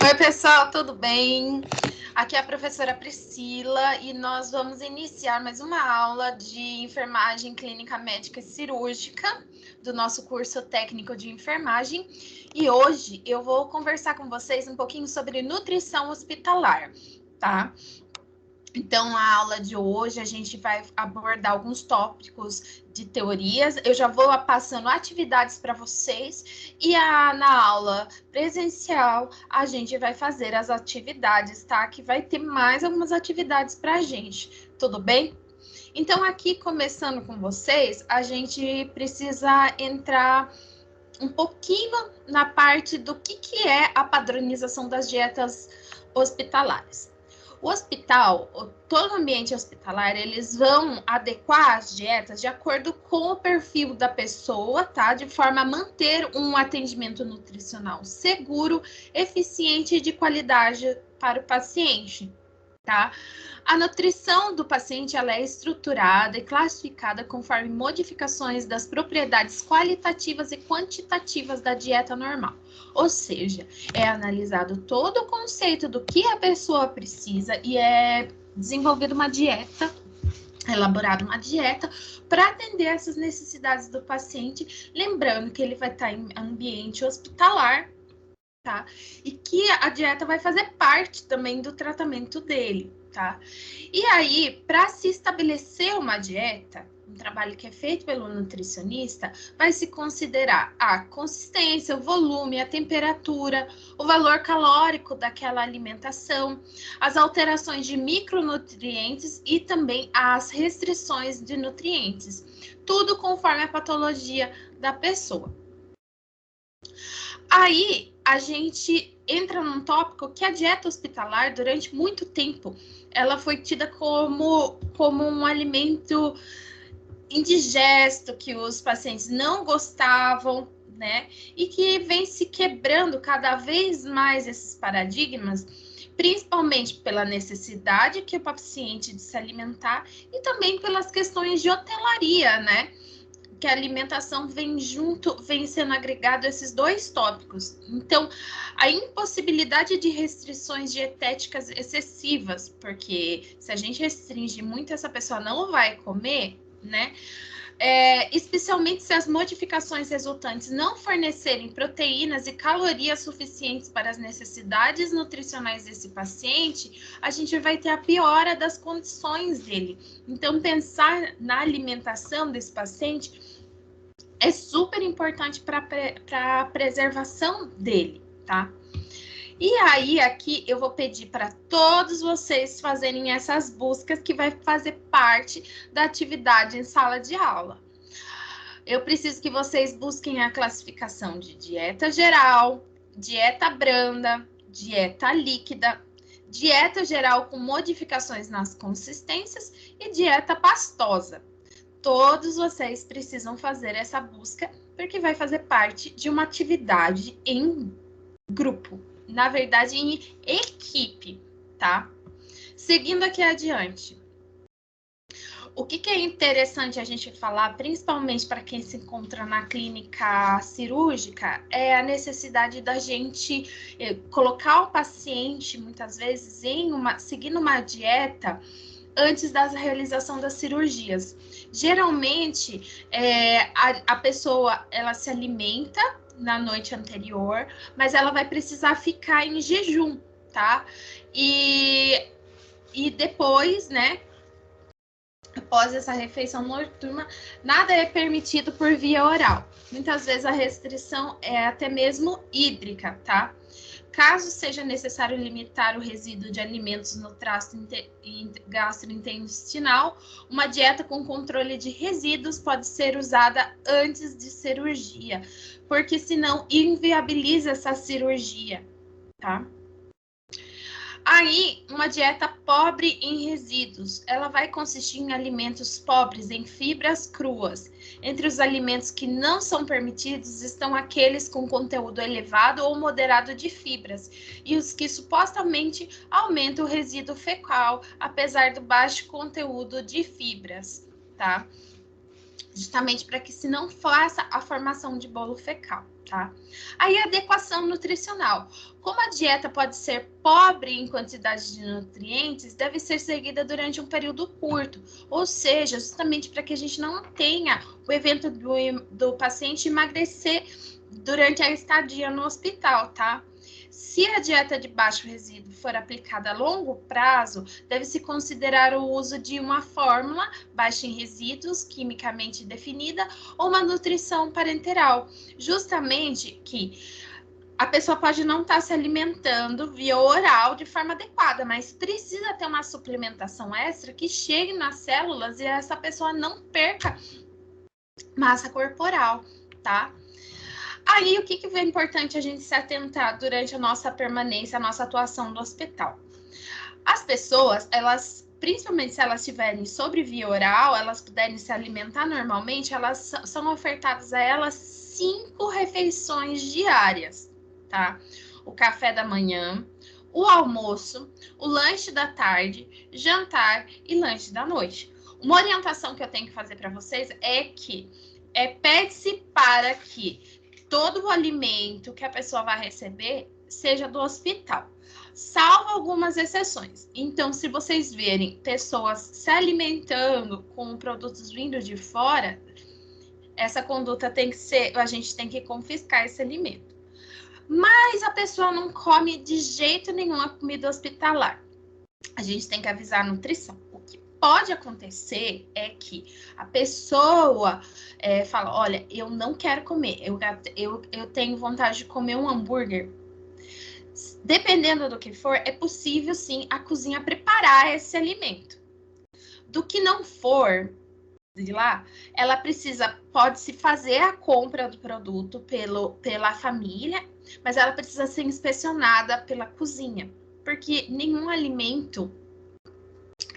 Oi, pessoal, tudo bem? Aqui é a professora Priscila e nós vamos iniciar mais uma aula de enfermagem clínica médica e cirúrgica do nosso curso técnico de enfermagem. E hoje eu vou conversar com vocês um pouquinho sobre nutrição hospitalar, tá? Então, na aula de hoje, a gente vai abordar alguns tópicos de teorias. Eu já vou passando atividades para vocês. E na aula presencial, a gente vai fazer as atividades, tá? Que vai ter mais algumas atividades para a gente. Tudo bem? Então, aqui, começando com vocês, a gente precisa entrar um pouquinho na parte do que é a padronização das dietas hospitalares. O hospital, todo o ambiente hospitalar, eles vão adequar as dietas de acordo com o perfil da pessoa, tá? De forma a manter um atendimento nutricional seguro, eficiente e de qualidade para o paciente, tá? A nutrição do paciente ela é estruturada e classificada conforme modificações das propriedades qualitativas e quantitativas da dieta normal. Ou seja, é analisado todo o conceito do que a pessoa precisa e é desenvolvida uma dieta, elaborada uma dieta para atender essas necessidades do paciente, lembrando que ele vai estar em ambiente hospitalar, tá? E que a dieta vai fazer parte também do tratamento dele, tá? E aí, para se estabelecer uma dieta, um trabalho que é feito pelo nutricionista, vai se considerar a consistência, o volume, a temperatura, o valor calórico daquela alimentação, as alterações de micronutrientes e também as restrições de nutrientes. Tudo conforme a patologia da pessoa. Aí, a gente entra num tópico que a dieta hospitalar, durante muito tempo, ela foi tida como um alimento indigesto, que os pacientes não gostavam, né? E que vem se quebrando cada vez mais esses paradigmas, principalmente pela necessidade que o paciente de se alimentar e também pelas questões de hotelaria, né? Que a alimentação vem junto, vem sendo agregado a esses dois tópicos. Então, a impossibilidade de restrições dietéticas excessivas, porque se a gente restringe muito, essa pessoa não vai comer, né? Especialmente se as modificações resultantes não fornecerem proteínas e calorias suficientes para as necessidades nutricionais desse paciente, a gente vai ter a piora das condições dele. Então, pensar na alimentação desse paciente é super importante para a preservação dele, tá? E aí, aqui, eu vou pedir para todos vocês fazerem essas buscas que vai fazer parte da atividade em sala de aula. Eu preciso que vocês busquem a classificação de dieta geral, dieta branda, dieta líquida, dieta geral com modificações nas consistências e dieta pastosa. Todos vocês precisam fazer essa busca, porque vai fazer parte de uma atividade em grupo, na verdade, em equipe, tá? Seguindo aqui adiante. O que é interessante a gente falar, principalmente para quem se encontra na clínica cirúrgica, é a necessidade da gente colocar o paciente, muitas vezes, seguindo uma dieta antes da realização das cirurgias. Geralmente, a pessoa, ela se alimenta na noite anterior, mas ela vai precisar ficar em jejum, tá? E depois, né, após essa refeição noturna, nada é permitido por via oral. Muitas vezes a restrição é até mesmo hídrica, tá? Caso seja necessário limitar o resíduo de alimentos no trato gastrointestinal, uma dieta com controle de resíduos pode ser usada antes de cirurgia, porque senão inviabiliza essa cirurgia, tá? Aí, uma dieta pobre em resíduos, ela vai consistir em alimentos pobres em fibras cruas. Entre os alimentos que não são permitidos estão aqueles com conteúdo elevado ou moderado de fibras, e os que supostamente aumentam o resíduo fecal, apesar do baixo conteúdo de fibras, tá? justamente para que se não faça a formação de bolo fecal, tá? Aí a adequação nutricional. Como a dieta pode ser pobre em quantidade de nutrientes, deve ser seguida durante um período curto, ou seja, justamente para que a gente não tenha o evento do paciente emagrecer durante a estadia no hospital, tá? Se a dieta de baixo resíduo for aplicada a longo prazo, deve-se considerar o uso de uma fórmula baixa em resíduos, quimicamente definida, ou uma nutrição parenteral, justamente que a pessoa pode não estar se alimentando via oral de forma adequada, mas precisa ter uma suplementação extra que chegue nas células e essa pessoa não perca massa corporal, tá? Aí, o que é importante a gente se atentar durante a nossa permanência, a nossa atuação no hospital? As pessoas, elas, principalmente se elas estiverem sobre via oral, elas puderem se alimentar normalmente, elas são ofertadas a elas 5 refeições diárias, tá? O café da manhã, o almoço, o lanche da tarde, jantar e lanche da noite. Uma orientação que eu tenho que fazer para vocês é que pede-se para que todo o alimento que a pessoa vai receber seja do hospital, salvo algumas exceções. Então, se vocês verem pessoas se alimentando com produtos vindos de fora, essa conduta tem que ser, a gente tem que confiscar esse alimento. Mas a pessoa não come de jeito nenhum a comida hospitalar. A gente tem que avisar a nutrição. O que pode acontecer é que a pessoa fala, olha, eu não quero comer, eu tenho vontade de comer um hambúrguer. Dependendo do que for, é possível sim a cozinha preparar esse alimento. Do que não for de lá, ela pode-se fazer a compra do produto pela família, mas ela precisa ser inspecionada pela cozinha, porque nenhum alimento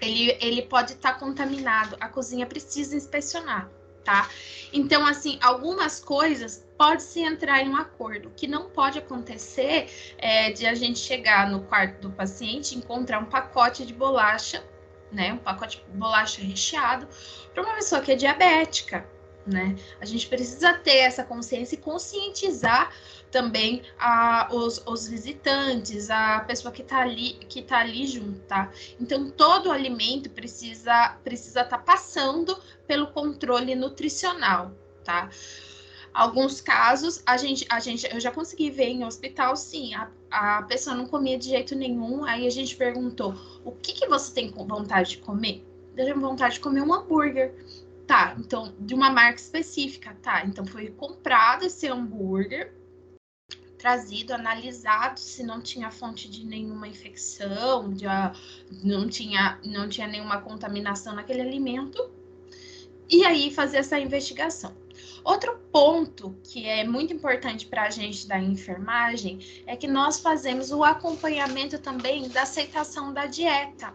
ele pode estar contaminado, a cozinha precisa inspecionar, tá? Então, assim, algumas coisas pode-se entrar em um acordo. O que não pode acontecer é de a gente chegar no quarto do paciente e encontrar um pacote de bolacha, né? Um pacote de bolacha recheado para uma pessoa que é diabética, né? A gente precisa ter essa consciência e conscientizar também os visitantes, a pessoa que está ali junto, tá? Então, todo o alimento precisa estar passando pelo controle nutricional, tá? Alguns casos, eu já consegui ver em hospital, sim, a pessoa não comia de jeito nenhum, aí a gente perguntou, o que você tem vontade de comer? Eu tenho vontade de comer um hambúrguer. Tá, então, de uma marca específica, tá? Então, foi comprado esse hambúrguer, trazido, analisado se não tinha fonte de nenhuma infecção, não tinha nenhuma contaminação naquele alimento, e aí fazer essa investigação. Outro ponto que é muito importante para a gente da enfermagem é que nós fazemos o acompanhamento também da aceitação da dieta.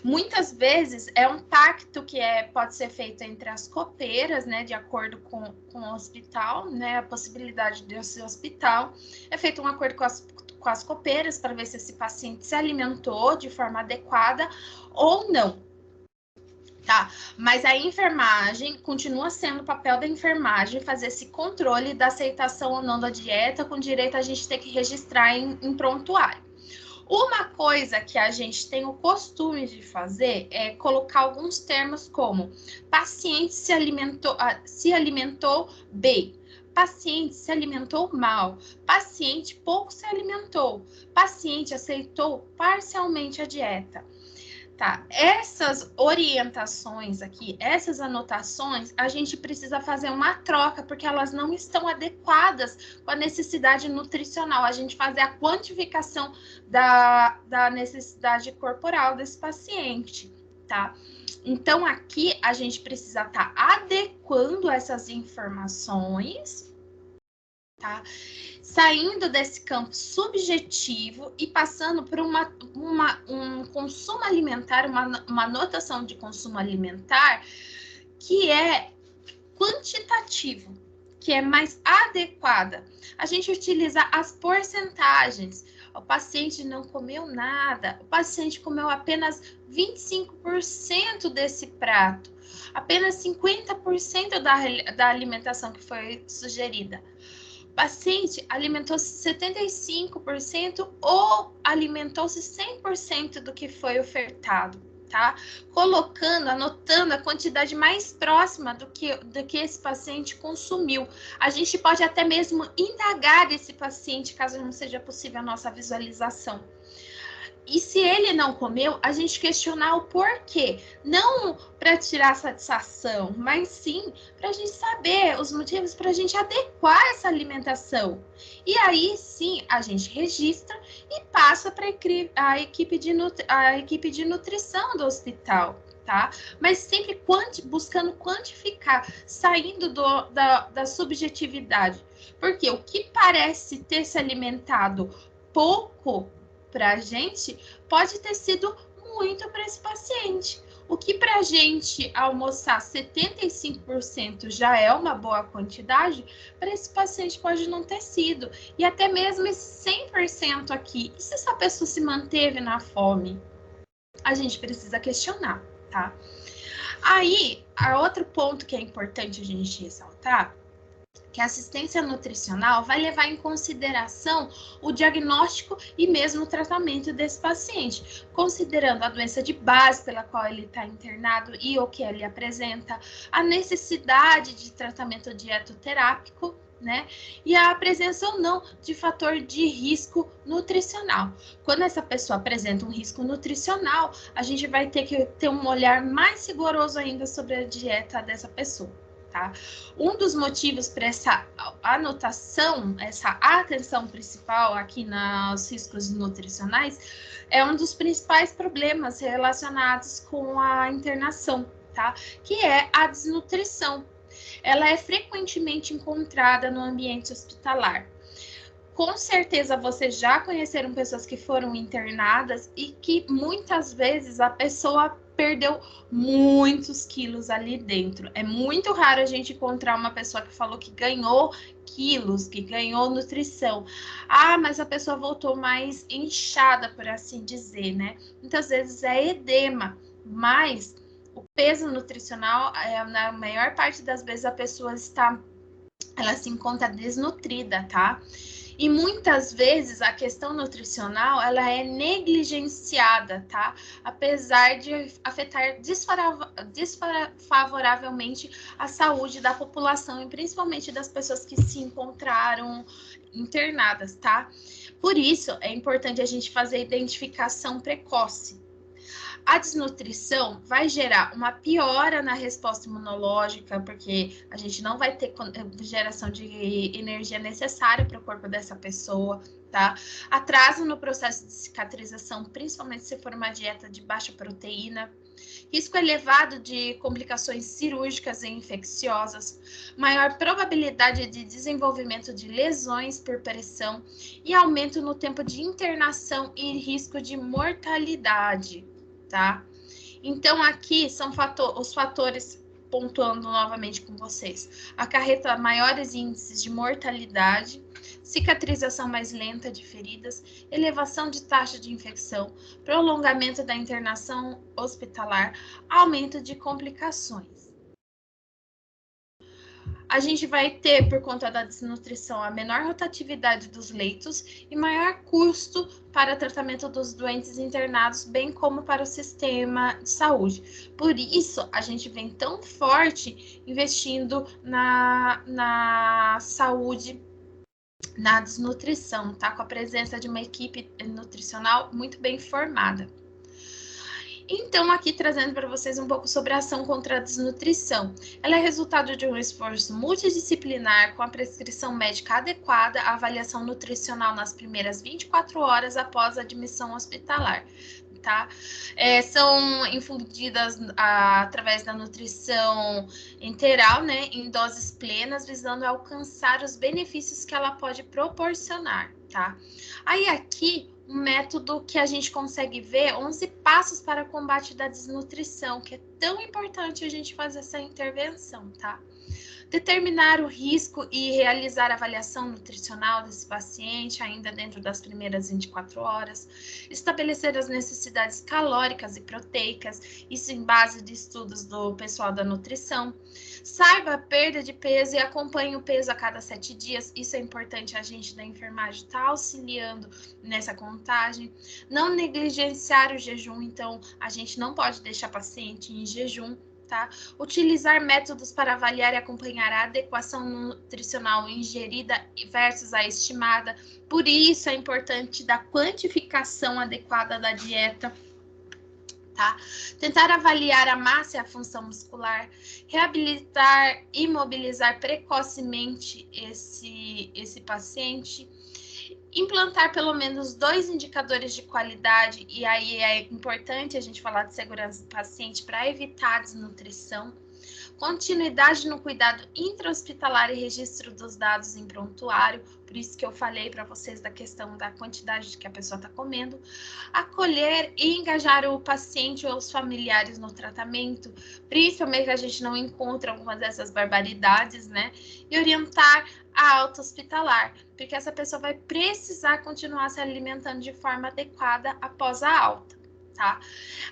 Muitas vezes é um pacto que pode ser feito entre as copeiras, né, de acordo com o hospital, né, a possibilidade desse hospital. É feito um acordo com as copeiras para ver se esse paciente se alimentou de forma adequada ou não. Tá, mas a enfermagem continua sendo o papel da enfermagem fazer esse controle da aceitação ou não da dieta, com direito a gente ter que registrar em prontuário. Uma coisa que a gente tem o costume de fazer é colocar alguns termos como paciente se alimentou bem, paciente se alimentou mal, paciente pouco se alimentou, paciente aceitou parcialmente a dieta. Tá, essas orientações aqui, essas anotações, a gente precisa fazer uma troca, porque elas não estão adequadas com a necessidade nutricional. A gente fazer a quantificação da necessidade corporal desse paciente, tá? Então, aqui a gente precisa estar adequando essas informações, tá? Saindo desse campo subjetivo e passando por um consumo alimentar, uma anotação de consumo alimentar que é quantitativo, que é mais adequada. A gente utiliza as porcentagens. O paciente não comeu nada, o paciente comeu apenas 25% desse prato. apenas 50% da alimentação que foi sugerida. O paciente alimentou-se 75% ou alimentou-se 100% do que foi ofertado, tá? Anotando a quantidade mais próxima do que esse paciente consumiu. A gente pode até mesmo indagar desse paciente, caso não seja possível a nossa visualização. E se ele não comeu, a gente questionar o porquê. Não para tirar satisfação, mas sim para a gente saber os motivos para a gente adequar essa alimentação. E aí sim a gente registra e passa para a equipe de nutrição do hospital. Tá? Mas sempre buscando quantificar, saindo da subjetividade. Porque o que parece ter se alimentado pouco para a gente pode ter sido muito para esse paciente. O que para a gente almoçar 75% já é uma boa quantidade, para esse paciente pode não ter sido. E até mesmo esse 100% aqui. E se essa pessoa se manteve na fome? A gente precisa questionar, tá? Aí, outro ponto que é importante a gente ressaltar, que a assistência nutricional vai levar em consideração o diagnóstico e mesmo o tratamento desse paciente, considerando a doença de base pela qual ele está internado e o que ele apresenta, a necessidade de tratamento dietoterápico, né? E a presença ou não de fator de risco nutricional. Quando essa pessoa apresenta um risco nutricional, a gente vai ter que ter um olhar mais rigoroso ainda sobre a dieta dessa pessoa. Tá? Um dos motivos para essa anotação, essa atenção principal aqui nos riscos nutricionais, é um dos principais problemas relacionados com a internação, tá? Que é a desnutrição. Ela é frequentemente encontrada no ambiente hospitalar. Com certeza vocês já conheceram pessoas que foram internadas e que muitas vezes a pessoa perdeu muitos quilos ali dentro. É muito raro a gente encontrar uma pessoa que falou que ganhou quilos, que ganhou nutrição. Ah, mas a pessoa voltou mais inchada, por assim dizer, né? Muitas vezes é edema, mas o peso nutricional, na maior parte das vezes a pessoa ela se encontra desnutrida, tá? E muitas vezes a questão nutricional, ela é negligenciada, tá? Apesar de afetar desfavoravelmente a saúde da população e principalmente das pessoas que se encontraram internadas, tá? Por isso, é importante a gente fazer a identificação precoce. A desnutrição vai gerar uma piora na resposta imunológica, porque a gente não vai ter geração de energia necessária para o corpo dessa pessoa, tá? Atraso no processo de cicatrização, principalmente se for uma dieta de baixa proteína. Risco elevado de complicações cirúrgicas e infecciosas, maior probabilidade de desenvolvimento de lesões por pressão e aumento no tempo de internação e risco de mortalidade. Tá? Então, aqui são os fatores, pontuando novamente com vocês, acarreta maiores índices de mortalidade, cicatrização mais lenta de feridas, elevação de taxa de infecção, prolongamento da internação hospitalar, aumento de complicações. A gente vai ter, por conta da desnutrição, a menor rotatividade dos leitos e maior custo para tratamento dos doentes internados, bem como para o sistema de saúde. Por isso, a gente vem tão forte investindo na saúde, na desnutrição, tá? Com a presença de uma equipe nutricional muito bem formada. Então, aqui trazendo para vocês um pouco sobre a ação contra a desnutrição. Ela é resultado de um esforço multidisciplinar com a prescrição médica adequada, a avaliação nutricional nas primeiras 24 horas após a admissão hospitalar. Tá? São infundidas através da nutrição enteral, né, em doses plenas, visando alcançar os benefícios que ela pode proporcionar, tá? Aí aqui, um método que a gente consegue ver 11 passos para o combate da desnutrição, que é tão importante a gente fazer essa intervenção, tá? Determinar o risco e realizar avaliação nutricional desse paciente ainda dentro das primeiras 24 horas. Estabelecer as necessidades calóricas e proteicas, isso em base de estudos do pessoal da nutrição. Saiba a perda de peso e acompanhe o peso a cada 7 dias. Isso é importante, a gente da enfermagem está auxiliando nessa contagem. Não negligenciar o jejum, então a gente não pode deixar paciente em jejum. Tá? Utilizar métodos para avaliar e acompanhar a adequação nutricional ingerida versus a estimada. Por isso é importante da quantificação adequada da dieta. Tá? Tentar avaliar a massa e a função muscular, reabilitar e mobilizar precocemente esse paciente, implantar pelo menos 2 indicadores de qualidade, e aí é importante a gente falar de segurança do paciente para evitar a desnutrição, continuidade no cuidado intra-hospitalar e registro dos dados em prontuário, por isso que eu falei para vocês da questão da quantidade que a pessoa está comendo, acolher e engajar o paciente ou os familiares no tratamento, principalmente que a gente não encontra algumas dessas barbaridades, né? E orientar a alta hospitalar, porque essa pessoa vai precisar continuar se alimentando de forma adequada após a alta. Tá?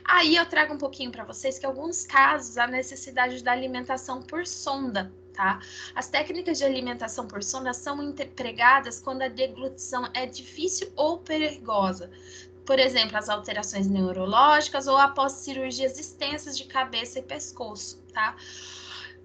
Aí eu trago um pouquinho para vocês que em alguns casos a necessidade da alimentação por sonda, tá? As técnicas de alimentação por sonda são empregadas quando a deglutição é difícil ou perigosa. Por exemplo, as alterações neurológicas ou após cirurgias extensas de cabeça e pescoço, tá?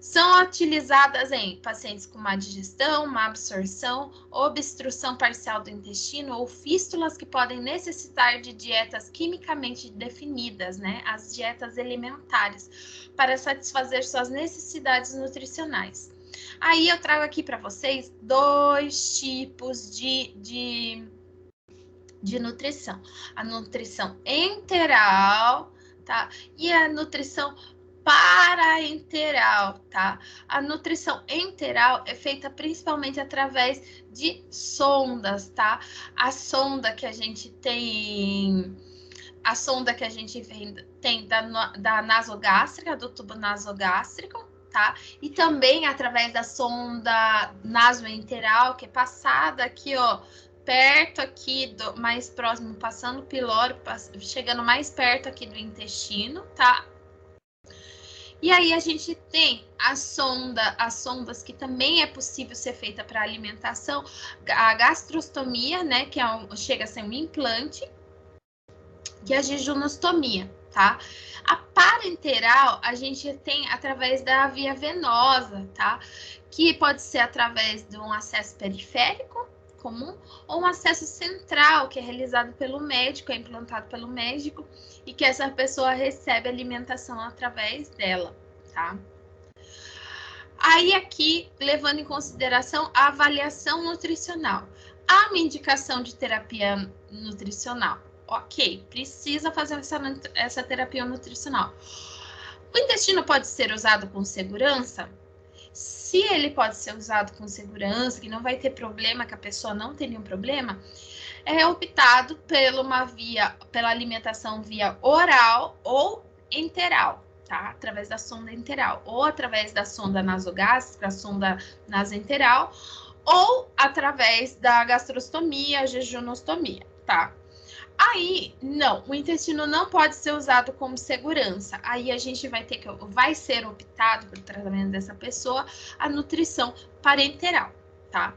São utilizadas em pacientes com má digestão, má absorção, obstrução parcial do intestino ou fístulas que podem necessitar de dietas quimicamente definidas, né? As dietas alimentares, para satisfazer suas necessidades nutricionais. Aí eu trago aqui para vocês 2 tipos de nutrição. A nutrição enteral, tá? E a nutrição paraenteral, tá? A nutrição enteral é feita principalmente através de sondas, tá? A sonda que a gente tem tem da nasogástrica, do tubo nasogástrico, tá? E também através da sonda nasoenteral, que é passada aqui, ó, perto aqui, mais próximo, passando o pilório, chegando mais perto aqui do intestino, tá? E aí a gente tem as sondas que também é possível ser feita para alimentação, a gastrostomia, né, que chega a ser um implante, e a jejunostomia, tá? A parenteral a gente tem através da via venosa, tá? Que pode ser através de um acesso periférico comum ou um acesso central, que é realizado pelo médico, é implantado pelo médico e que essa pessoa recebe alimentação através dela, tá? Aí aqui, levando em consideração a avaliação nutricional. Há uma indicação de terapia nutricional. Ok, precisa fazer essa terapia nutricional. O intestino pode ser usado com segurança? Se ele pode ser usado com segurança, que não vai ter problema, que a pessoa não tem nenhum problema, é optado pela alimentação via oral ou enteral, tá? Através da sonda enteral, ou através da sonda nasogástrica, a sonda nasoenteral, ou através da gastrostomia, jejunostomia, tá? Aí, não, o intestino não pode ser usado como segurança. Aí a gente vai ser optado pelo tratamento dessa pessoa a nutrição parenteral, tá?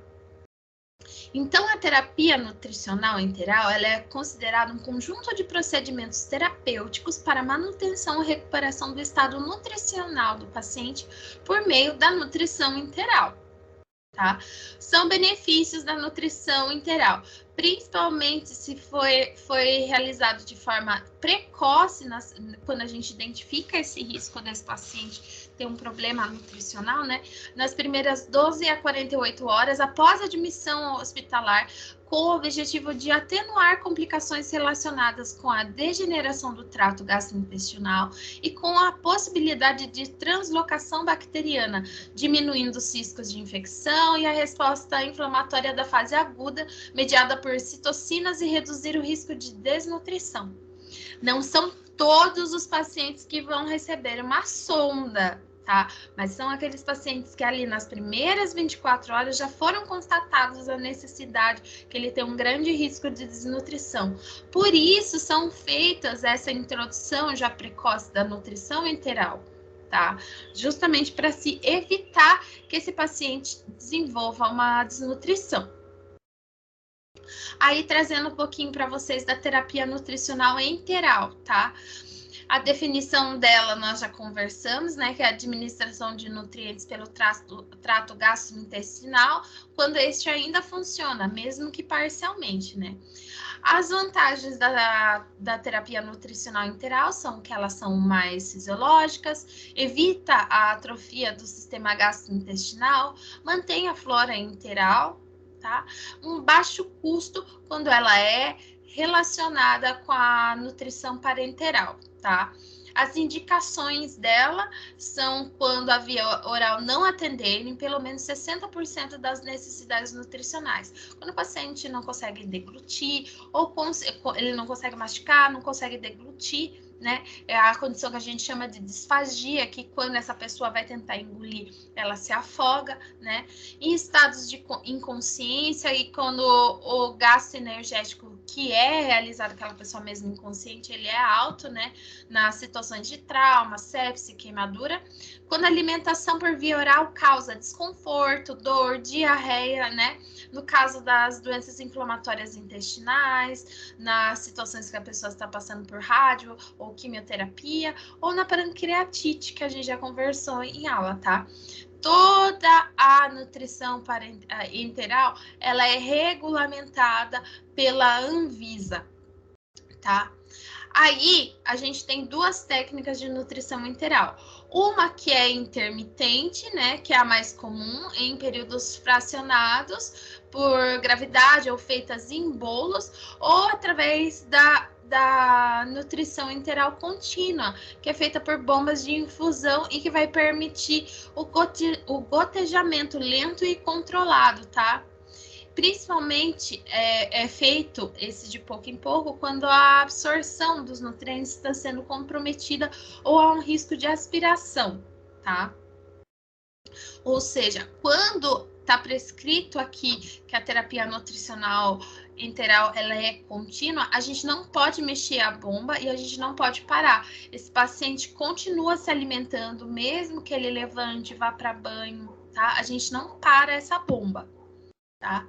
Então, a terapia nutricional enteral, ela é considerada um conjunto de procedimentos terapêuticos para manutenção e recuperação do estado nutricional do paciente por meio da nutrição enteral. Tá? São benefícios da nutrição enteral, principalmente se foi realizado de forma precoce, quando a gente identifica esse risco desse paciente ter um problema nutricional, né? Nas primeiras 12 a 48 horas após a admissão hospitalar, com o objetivo de atenuar complicações relacionadas com a degeneração do trato gastrointestinal e com a possibilidade de translocação bacteriana, diminuindo os riscos de infecção e a resposta inflamatória da fase aguda, mediada por citocinas, e reduzir o risco de desnutrição. Não são todos os pacientes que vão receber uma sonda, tá? Mas são aqueles pacientes que ali nas primeiras 24 horas já foram constatados a necessidade, que ele tem um grande risco de desnutrição. Por isso são feitas essa introdução já precoce da nutrição enteral, tá? Justamente para se evitar que esse paciente desenvolva uma desnutrição. Aí trazendo um pouquinho para vocês da terapia nutricional enteral, tá? A definição dela nós já conversamos, né? Que é a administração de nutrientes pelo trato gastrointestinal, quando este ainda funciona, mesmo que parcialmente, né? As vantagens da terapia nutricional enteral são que elas são mais fisiológicas, evita a atrofia do sistema gastrointestinal, mantém a flora enteral, tá? Um baixo custo quando ela é relacionada com a nutrição parenteral, tá? As indicações dela são quando a via oral não atender em pelo menos 60% das necessidades nutricionais. Quando o paciente não consegue deglutir, ou ele não consegue mastigar, não consegue deglutir, né? É a condição que a gente chama de disfagia, que quando essa pessoa vai tentar engolir, ela se afoga, né? Em estados de inconsciência e quando o gasto energético que é realizado aquela pessoa mesmo inconsciente, ele é alto, né? Nas situações de trauma, sepse, queimadura. Quando a alimentação por via oral causa desconforto, dor, diarreia, né? No caso das doenças inflamatórias intestinais, nas situações que a pessoa está passando por rádio ou quimioterapia, ou na pancreatite, que a gente já conversou em aula, tá? Toda a nutrição enteral, ela é regulamentada pela Anvisa, tá? Aí, a gente tem duas técnicas de nutrição enteral. Uma que é intermitente, né, que é a mais comum, em períodos fracionados por gravidade ou feitas em bolos, ou através da nutrição enteral contínua, que é feita por bombas de infusão e que vai permitir o gotejamento lento e controlado, tá? Principalmente é feito esse de pouco em pouco quando a absorção dos nutrientes está sendo comprometida ou há um risco de aspiração, tá? Ou seja, quando está prescrito aqui que a terapia nutricional enteral ela é contínua, a gente não pode mexer a bomba e a gente não pode parar. Esse paciente continua se alimentando, mesmo que ele levante, vá para banho, tá? A gente não para essa bomba. Tá?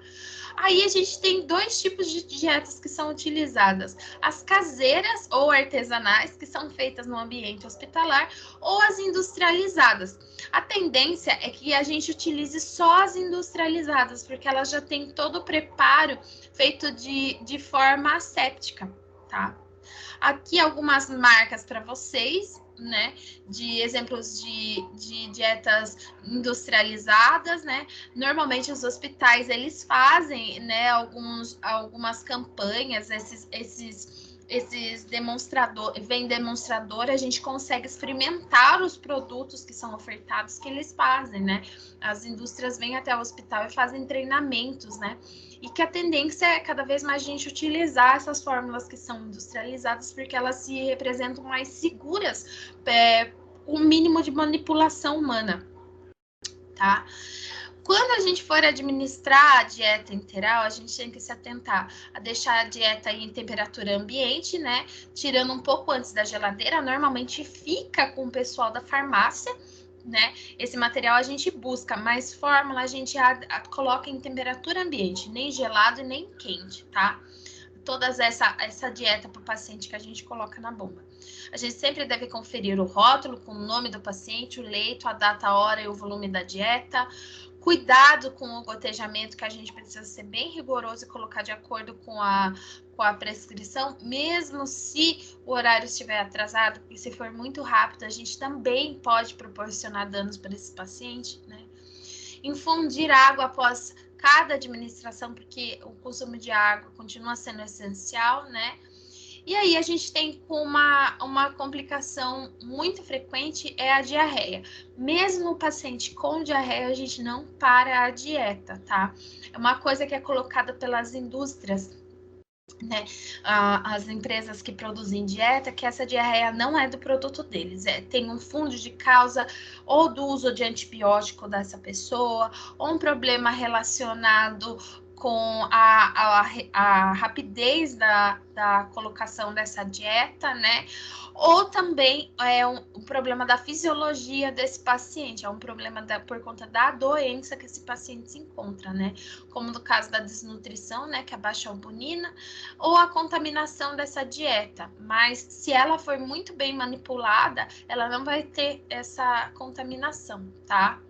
Aí a gente tem dois tipos de dietas que são utilizadas: as caseiras ou artesanais, que são feitas no ambiente hospitalar, ou as industrializadas. A tendência é que a gente utilize só as industrializadas, porque elas já têm todo o preparo feito de forma asséptica, tá? Aqui algumas marcas para vocês, né, de exemplos de dietas industrializadas, né? Normalmente os hospitais eles fazem, né, algumas campanhas, esses demonstrador, a gente consegue experimentar os produtos que são ofertados que eles fazem, né? As indústrias vêm até o hospital e fazem treinamentos, né? E que a tendência é cada vez mais a gente utilizar essas fórmulas que são industrializadas, porque elas se representam mais seguras, o mínimo de manipulação humana, tá? Quando a gente for administrar a dieta enteral, a gente tem que se atentar a deixar a dieta em temperatura ambiente, né? Tirando um pouco antes da geladeira, normalmente fica com o pessoal da farmácia, né? Esse material a gente busca, mas fórmula a gente coloca em temperatura ambiente, nem gelado e nem quente, tá? Toda essa dieta para o paciente que a gente coloca na bomba. A gente sempre deve conferir o rótulo com o nome do paciente, o leito, a data, a hora e o volume da dieta. Cuidado com o gotejamento, que a gente precisa ser bem rigoroso e colocar de acordo com a prescrição, mesmo se o horário estiver atrasado, porque se for muito rápido, a gente também pode proporcionar danos para esse paciente, né? Infundir água após cada administração, porque o consumo de água continua sendo essencial, né? E aí a gente tem uma complicação muito frequente, é a diarreia. Mesmo o paciente com diarreia, a gente não para a dieta, tá? É uma coisa que é colocada pelas indústrias né, as empresas que produzem dieta, que essa diarreia não é do produto deles, tem um fundo de causa ou do uso de antibiótico dessa pessoa, ou um problema relacionado com a rapidez da colocação dessa dieta, né? Ou também é um problema da fisiologia desse paciente, é um problema por conta da doença que esse paciente se encontra, né? Como no caso da desnutrição, né? Que é a baixa albumina, ou a contaminação dessa dieta. Mas se ela for muito bem manipulada, ela não vai ter essa contaminação, tá?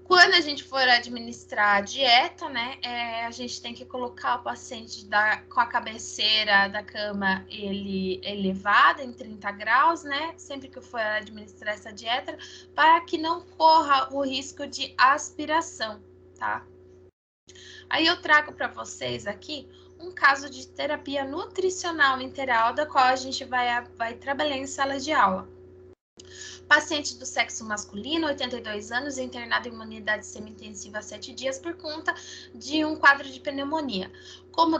Quando a gente for administrar a dieta, né, a gente tem que colocar o paciente com a cabeceira da cama elevada em 30 graus, né, sempre que eu for administrar essa dieta, para que não corra o risco de aspiração, tá? Aí eu trago para vocês aqui um caso de terapia nutricional interal, da qual a gente vai trabalhar em sala de aula. Paciente do sexo masculino, 82 anos, internado em uma unidade semi-intensiva há 7 dias por conta de um quadro de pneumonia. Como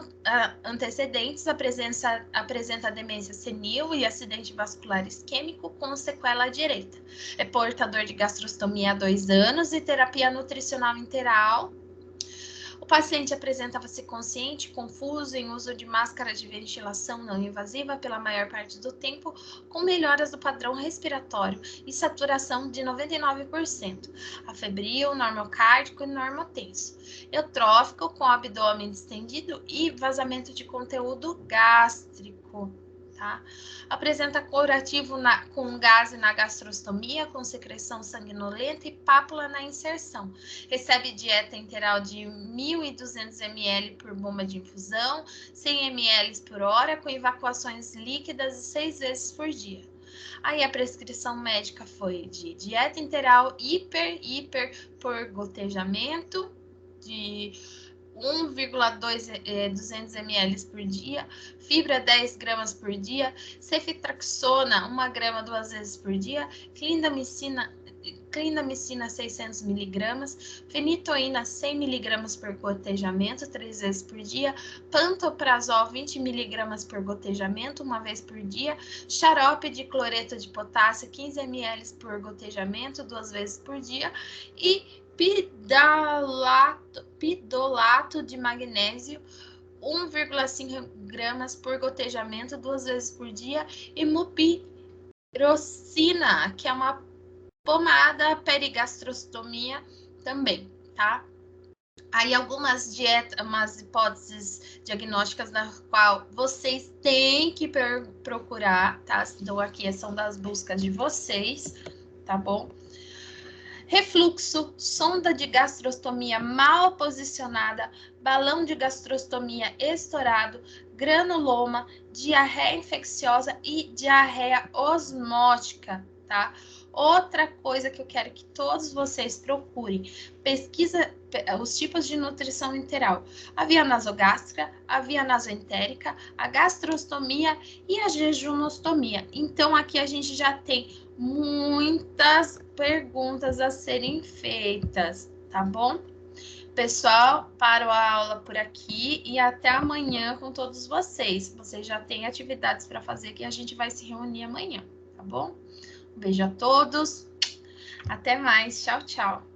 antecedentes, apresenta demência senil e acidente vascular isquêmico com sequela à direita. É portador de gastrostomia há 2 anos e terapia nutricional interal. O paciente apresentava-se consciente, confuso, em uso de máscara de ventilação não invasiva pela maior parte do tempo, com melhoras do padrão respiratório e saturação de 99%, afebril, normocárdico e normotenso, eutrófico, com abdômen distendido e vazamento de conteúdo gástrico. Tá? Apresenta curativo com gase na gastrostomia, com secreção sanguinolenta e pápula na inserção. Recebe dieta interal de 1.200 ml por bomba de infusão, 100 ml por hora, com evacuações líquidas 6 vezes por dia. Aí a prescrição médica foi de dieta interal hiper por gotejamento, de 1,200 ml por dia, fibra 10 gramas por dia, ceftriaxona 1 grama 2 vezes por dia, clindamicina 600 mg, fenitoína 100 mg por gotejamento 3 vezes por dia, pantoprazol 20 mg por gotejamento 1 vez por dia, xarope de cloreto de potássio 15 ml por gotejamento 2 vezes por dia e pidolato de magnésio 1,5 gramas por gotejamento 2 vezes por dia e mupirocina, que é uma pomada perigastrostomia também, tá? Aí algumas umas hipóteses diagnósticas da qual vocês têm que procurar, tá? Então aqui são das buscas de vocês, tá bom? Refluxo, sonda de gastrostomia mal posicionada, balão de gastrostomia estourado, granuloma, diarreia infecciosa e diarreia osmótica, tá? Outra coisa que eu quero que todos vocês procurem, pesquisa os tipos de nutrição enteral, a via nasogástrica, a via nasoentérica, a gastrostomia e a jejunostomia. Então, aqui a gente já tem muitas perguntas a serem feitas, tá bom? Pessoal, paro a aula por aqui e até amanhã com todos vocês. Vocês já têm atividades para fazer que a gente vai se reunir amanhã, tá bom? Um beijo a todos. Até mais. Tchau, tchau.